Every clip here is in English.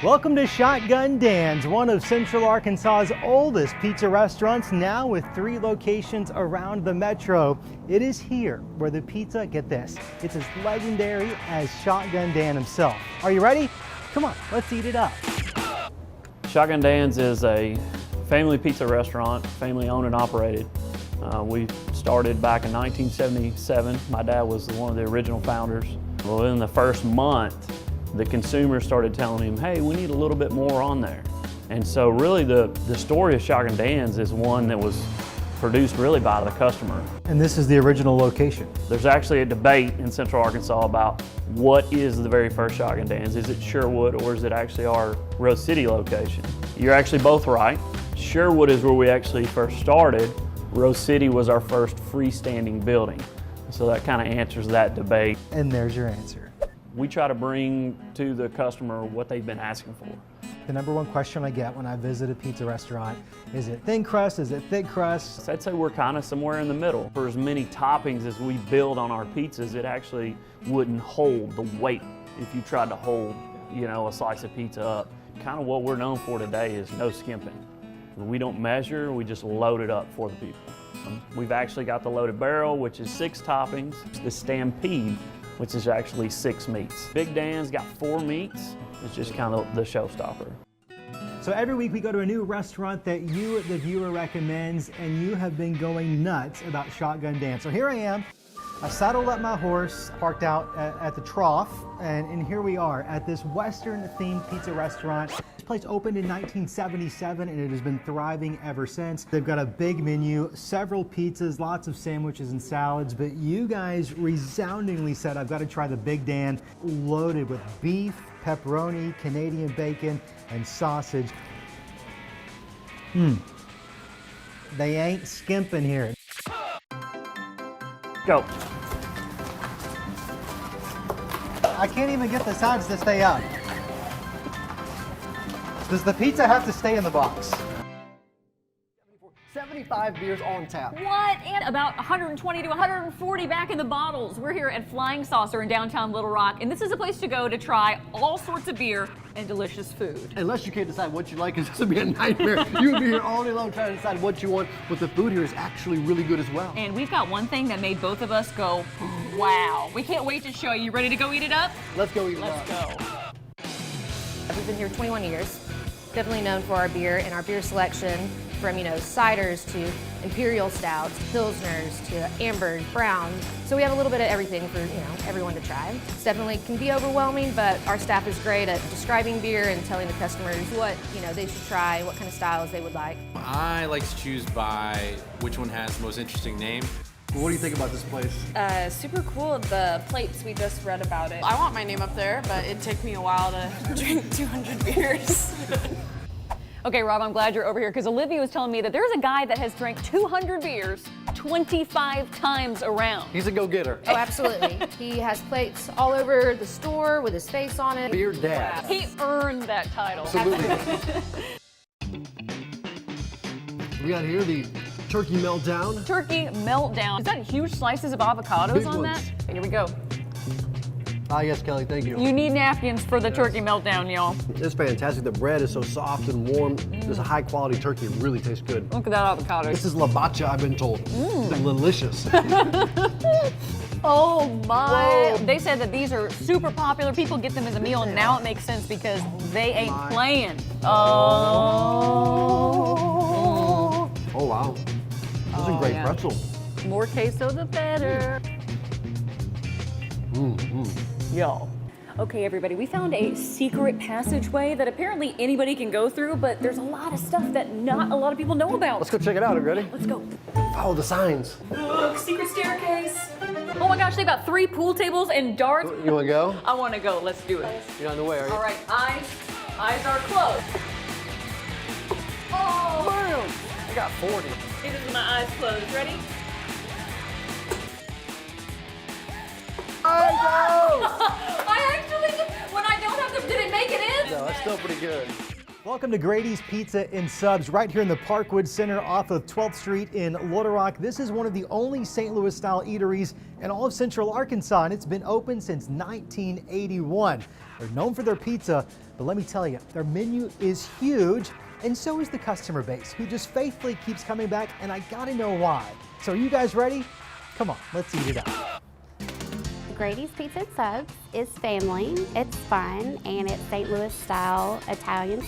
Welcome to Shotgun Dan's, one of Central Arkansas's oldest pizza restaurants, now with 3 locations around the metro. It is here where the pizza, get this, it's as legendary as Shotgun Dan himself. Are you ready? Come on, let's eat it up. Shotgun Dan's is a family pizza restaurant, family owned and operated. We started back in 1977. My dad was one of the original founders. Well, in the first month, the consumer started telling him, hey, we need a little bit more on there. And so really the story of Shotgun Dan's is one that was produced really by the customer. And this is the original location. There's actually a debate in Central Arkansas about what is the very first Shotgun Dan's. Is it Sherwood or is it actually our Rose City location? You're actually both right. Sherwood is where we actually first started. Rose City was our first freestanding building. So that kind of answers that debate. And there's your answer. We try to bring to the customer what they've been asking for. The number one question I get when I visit a pizza restaurant, is it thin crust, is it thick crust? So I'd say we're kind of somewhere in the middle. For as many toppings as we build on our pizzas, it actually wouldn't hold the weight if you tried to hold, a slice of pizza up. Kind of what we're known for today is no skimping. We don't measure, we just load it up for the people. We've actually got the loaded barrel, which is 6 toppings. The Stampede, which is actually 6 meats. Big Dan's got 4 meats. It's just kind of the showstopper. So every week we go to a new restaurant that you, the viewer, recommends, and you have been going nuts about Shotgun Dan. So here I am. I saddled up my horse, parked out at the trough, and here we are at this Western-themed pizza restaurant. This place opened in 1977, and it has been thriving ever since. They've got a big menu, several pizzas, lots of sandwiches and salads, but you guys resoundingly said, I've got to try the Big Dan, loaded with beef, pepperoni, Canadian bacon, and sausage. They ain't skimping here. Go. I can't even get the sides to stay up. Does the pizza have to stay in the box? 75 beers on tap. What? And about 120 to 140 back in the bottles. We're here at Flying Saucer in downtown Little Rock, and this is a place to go to try all sorts of beer and delicious food. Unless you can't decide what you like, because this would be a nightmare. You would be here all day long trying to decide what you want, but the food here is actually really good as well. And we've got one thing that made both of us go, wow. We can't wait to show you. Ready to go eat it up? Let's go eat it up. Let's go. We've been here 21 years. Definitely known for our beer and our beer selection from, ciders to imperial stouts, pilsners to ambers, browns. So we have a little bit of everything for, everyone to try. It's definitely can be overwhelming, but our staff is great at describing beer and telling the customers what, they should try, what kind of styles they would like. I like to choose by which one has the most interesting name. What do you think about this place? Super cool, the plates, we just read about it. I want my name up there, but it'd take me a while to drink 200 beers. Okay, Rob, I'm glad you're over here because Olivia was telling me that there's a guy that has drank 200 beers 25 times around. He's a go-getter. Oh, absolutely. He has plates all over the store with his face on it. Beer dad. He earned that title. Absolutely. We got here the turkey meltdown. Turkey meltdown. Is that huge slices of avocados Big on ones. that? Here we go. Ah, yes, Kelly, thank you. You need napkins for the turkey meltdown, y'all. It's fantastic. The bread is so soft and warm. This is a high-quality turkey. It really tastes good. Look at that avocado. This is labacha, I've been told. Delicious. Oh my. Whoa. They said that these are super popular. People get them as a meal, and now it makes sense because they ain't playing. Oh. Oh, wow. This is a great pretzel. More queso, the better. Y'all. Okay, everybody, we found a secret passageway that apparently anybody can go through, but there's a lot of stuff that not a lot of people know about. Let's go check it out, ready? Let's go. Follow the signs. Look, secret staircase. Oh my gosh, they got 3 pool tables and darts. You want to go? I want to go. Let's do it. You're on the way, are you? All right, eyes are closed. Oh, Bam! I got 40. it is my eyes closed. Ready? I I actually, when I don't have to, did it make it in? know! No, that's still pretty good. Welcome to Grady's Pizza and Subs right here in the Parkwood Center off of 12th Street in Little Rock. This is one of the only St. Louis style eateries in all of Central Arkansas, and it's been open since 1981. They're known for their pizza, but let me tell you, their menu is huge, and so is the customer base, who just faithfully keeps coming back, and I gotta know why. So are you guys ready? Come on, let's eat it up. Grady's Pizza and Subs is family, it's fun, and it's St. Louis style Italian.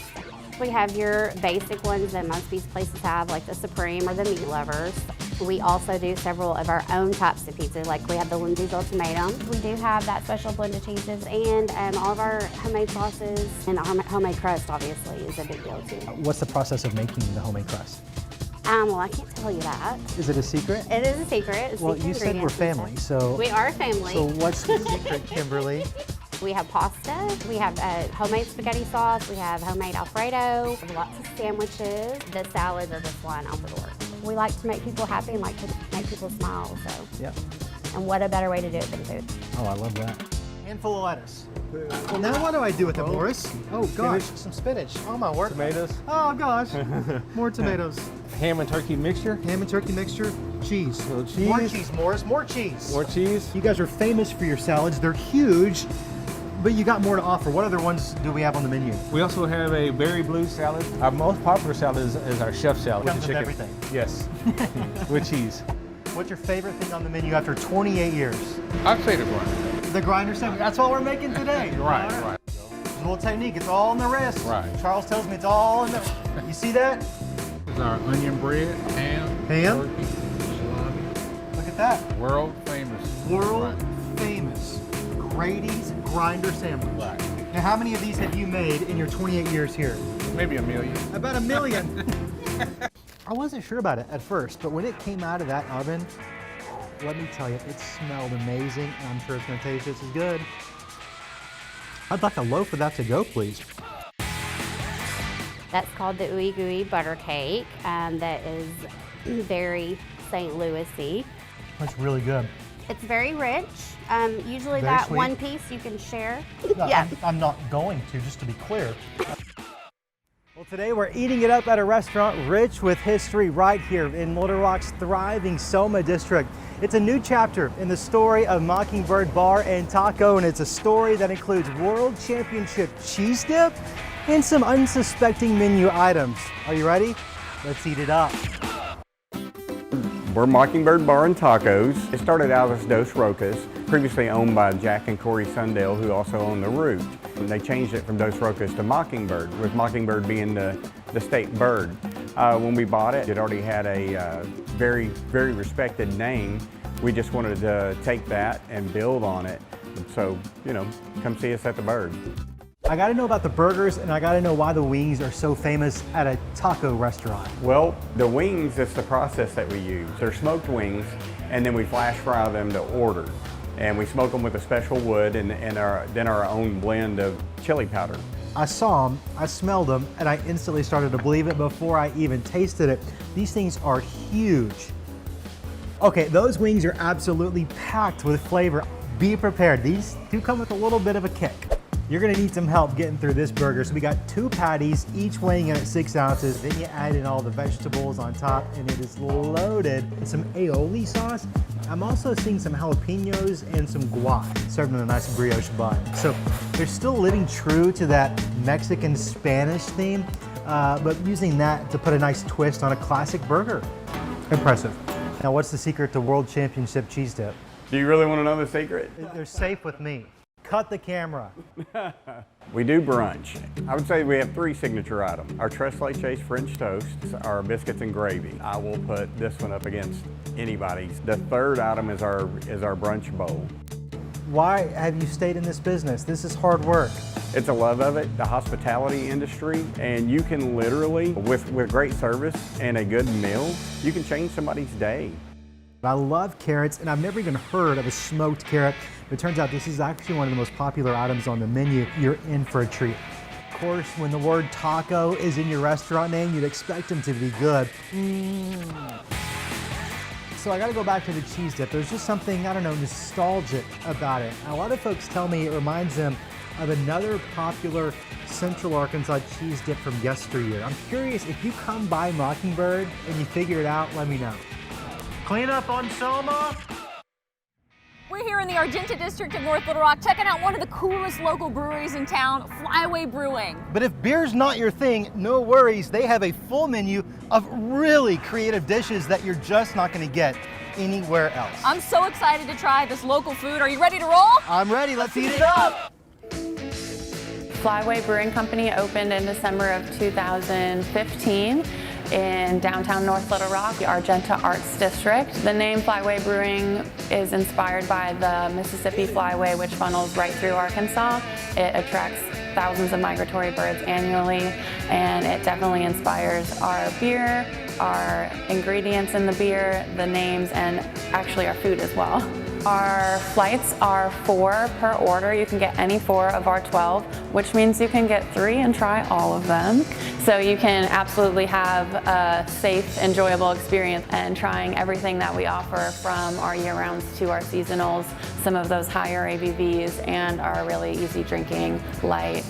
We have your basic ones that most these places have, like the Supreme or the Meat Lovers. We also do several of our own types of pizza, like we have the Lindsay's Ultimatum. We do have that special blend of cheeses and all of our homemade sauces, and our homemade crust obviously is a big deal too. What's the process of making the homemade crust? Well, I can't tell you that. Is it a secret? It is a secret. It's Well, secret you said we're ingredient family, pizza. so... We are family. So what's the secret, Kimberly? We have pasta, we have homemade spaghetti sauce, we have homemade Alfredo, lots of sandwiches. The salads are just flying out the door. We like to make people happy and like to make people smile, so. Yep. And what a better way to do it than food. Oh, I love that. Handful of lettuce. Well, now what do I do with it, Morris? Oh gosh, some spinach. Oh my word. Tomatoes. Oh gosh, more tomatoes. Ham and turkey mixture. Ham and turkey mixture, cheese. Little cheese. More cheese, Morris, more cheese. More cheese. You guys are famous for your salads. They're huge, but you got more to offer. What other ones do we have on the menu? We also have a berry blue salad. Our most popular salad is our chef salad. Comes with the with chicken. everything. Yes, with cheese. What's your favorite thing on the menu after 28 years? I'd say the grind. The grinder sandwich. That's what we're making today. Right, All right. A little technique. It's all in the wrist. Right. Charles tells me it's all in the. You see that? This is our onion bread, ham, Ham? turkey, salami. Look at that. World famous. World Right. famous Grady's grinder sandwich. Right. Now, how many of these have you made in your 28 years here? Maybe a million. About a million. I wasn't sure about it at first, but when it came out of that oven, let me tell you, it smelled amazing, and I'm sure it's going to taste just as good. I'd like a loaf of that to go, please. That's called the Ooey Gooey Butter Cake. That is very St. Louis-y. That's really good. It's very rich. Usually Very that sweet. one piece you can share. No, Yeah. I'm not going to, just to be clear. Well, today we're eating it up at a restaurant rich with history right here in Little Rock's thriving Soma district. It's a new chapter in the story of Mockingbird Bar and Taco, and it's a story that includes World Championship cheese dip and some unsuspecting menu items. Are you ready? Let's eat it up. We're Mockingbird Bar and Tacos. It started out as Dos Rocas, previously owned by Jack and Corey Sundale, who also own the Root. And they changed it from Dos Rocas to Mockingbird, with Mockingbird being the state bird. When we bought it, it already had a very, very respected name. We just wanted to take that and build on it. So, you know, come see us at the Bird. I gotta know about the burgers, and I gotta know why the wings are so famous at a taco restaurant. Well, the wings, it's the process that we use. They're smoked wings, and then we flash fry them to order. And we smoke them with a special wood and then our own blend of chili powder. I saw them, I smelled them, and I instantly started to believe it before I even tasted it. These things are huge. Okay, those wings are absolutely packed with flavor. Be prepared. These do come with a little bit of a kick. You're gonna need some help getting through this burger. So we got 2 patties, each weighing in at 6 ounces. Then you add in all the vegetables on top, and it is loaded with some aioli sauce. I'm also seeing some jalapenos and some guac served in a nice brioche bun. So they're still living true to that Mexican Spanish theme, but using that to put a nice twist on a classic burger. Impressive. Now, what's the secret to World Championship cheese dip? Do you really want to know the secret? They're safe with me. Cut the camera. We do brunch. I would say we have 3 signature items. Our tres leches French toast, our biscuits and gravy. I will put this one up against anybody's. The 3rd item is our brunch bowl. Why have you stayed in this business? This is hard work. It's a love of it, the hospitality industry, and you can literally, with great service and a good meal, you can change somebody's day. I love carrots, and I've never even heard of a smoked carrot. But it turns out this is actually one of the most popular items on the menu. You're in for a treat. Of course, when the word taco is in your restaurant name, you'd expect them to be good. So I gotta go back to the cheese dip. There's just something, I don't know, nostalgic about it. And a lot of folks tell me it reminds them of another popular Central Arkansas cheese dip from yesteryear. I'm curious, if you come by Mockingbird and you figure it out, let me know. Clean up on Selma. We're here in the Argenta district of North Little Rock, checking out one of the coolest local breweries in town, Flyway Brewing. But if beer's not your thing, no worries. They have a full menu of really creative dishes that you're just not going to get anywhere else. I'm so excited to try this local food. Are you ready to roll? I'm ready. Let's eat it up. Flyway Brewing Company opened in December of 2015 in downtown North Little Rock, the Argenta Arts District. The name Flyway Brewing is inspired by the Mississippi Flyway, which funnels right through Arkansas. It attracts thousands of migratory birds annually, and it definitely inspires our beer, our ingredients in the beer, the names, and actually our food as well. Our flights are 4 per order. You can get any 4 of our 12, which means you can get 3 and try all of them. So you can absolutely have a safe, enjoyable experience and trying everything that we offer, from our year-rounds to our seasonals, some of those higher ABVs, and our really easy drinking, light,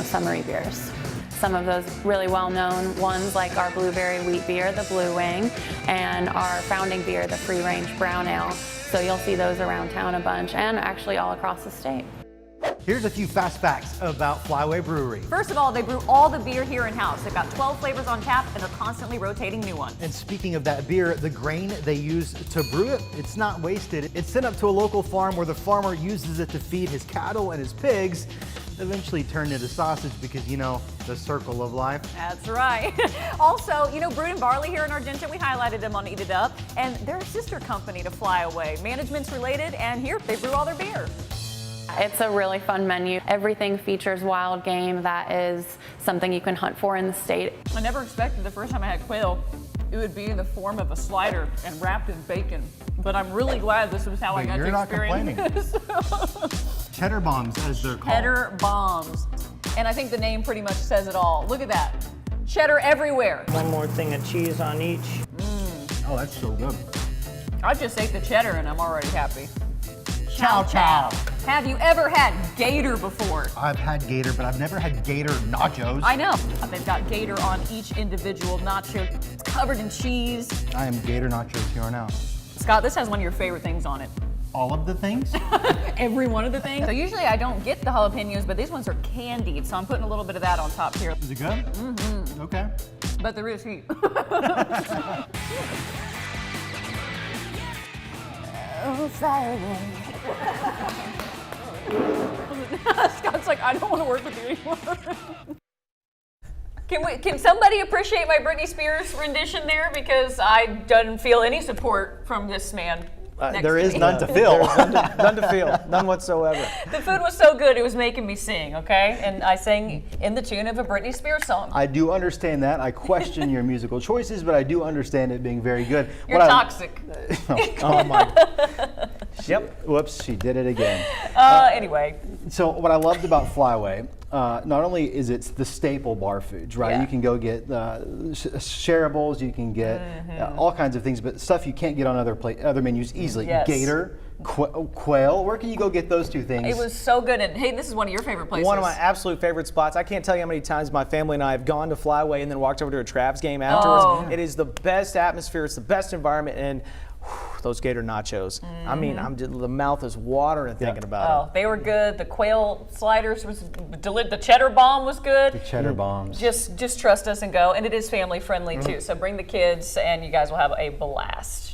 summery beers. Some of those really well-known ones, like our blueberry wheat beer, the Blue Wing, and our founding beer, the Free Range Brown Ale. So you'll see those around town a bunch, and actually all across the state. Here's a few fast facts about Flyway Brewery. First of all, they brew all the beer here in-house. They've got 12 flavors on tap, and they're constantly rotating new ones. And speaking of that beer, the grain they use to brew it, it's not wasted. It's sent up to a local farm where the farmer uses it to feed his cattle and his pigs, eventually turned into sausage because, the circle of life. That's right. Also, Brewed and Barley here in Argenta, we highlighted them on Eat It Up, and they're a sister company to Flyway. Management's related, and here they brew all their beer. It's a really fun menu. Everything features wild game. That is something you can hunt for in the state. I never expected the first time I had quail, it would be in the form of a slider and wrapped in bacon. But I'm really glad this was how I got to experience this. Cheddar bombs, as they're called. Cheddar bombs. And I think the name pretty much says it all. Look at that. Cheddar everywhere. One more thing of cheese on each. Oh, that's so good. I just ate the cheddar and I'm already happy. Chow chow. Have you ever had gator before? I've had gator, but I've never had gator nachos. I know. They've got gator on each individual nacho. It's covered in cheese. I am gator nachos here on out. Scott, this has one of your favorite things on it. All of the things? Every one of the things. So usually I don't get the jalapenos, but these ones are candied, so I'm putting a little bit of that on top here. Is it good? Mm-hmm. Okay. But there is heat. Oh, Flyway. Scott's like, I don't want to work with you anymore. Can somebody appreciate my Britney Spears rendition there? Because I don't feel any support from this man. There is none to feel. None to feel. None whatsoever. The food was so good, it was making me sing, okay? And I sang in the tune of a Britney Spears song. I do understand that. I question your musical choices, but I do understand it being very good. You're toxic. Oh my. Yep. Whoops, she did it again. Anyway. So what I loved about Flyway, not only is it the staple bar foods, right? Yeah. You can go get shareables, you can get all kinds of things, but stuff you can't get on other menus easily. Yes. Gator, quail. Where can you go get those two things? It was so good. And hey, this is one of your favorite places. One of my absolute favorite spots. I can't tell you how many times my family and I have gone to Flyway and then walked over to a Travs game afterwards. Oh. It is the best atmosphere. It's the best environment. And those gator nachos. I mean, the mouth is watering thinking about it. They were good. The quail sliders was the cheddar bomb was good. The cheddar bombs. Just trust us and go. And it is family friendly too. So bring the kids and you guys will have a blast.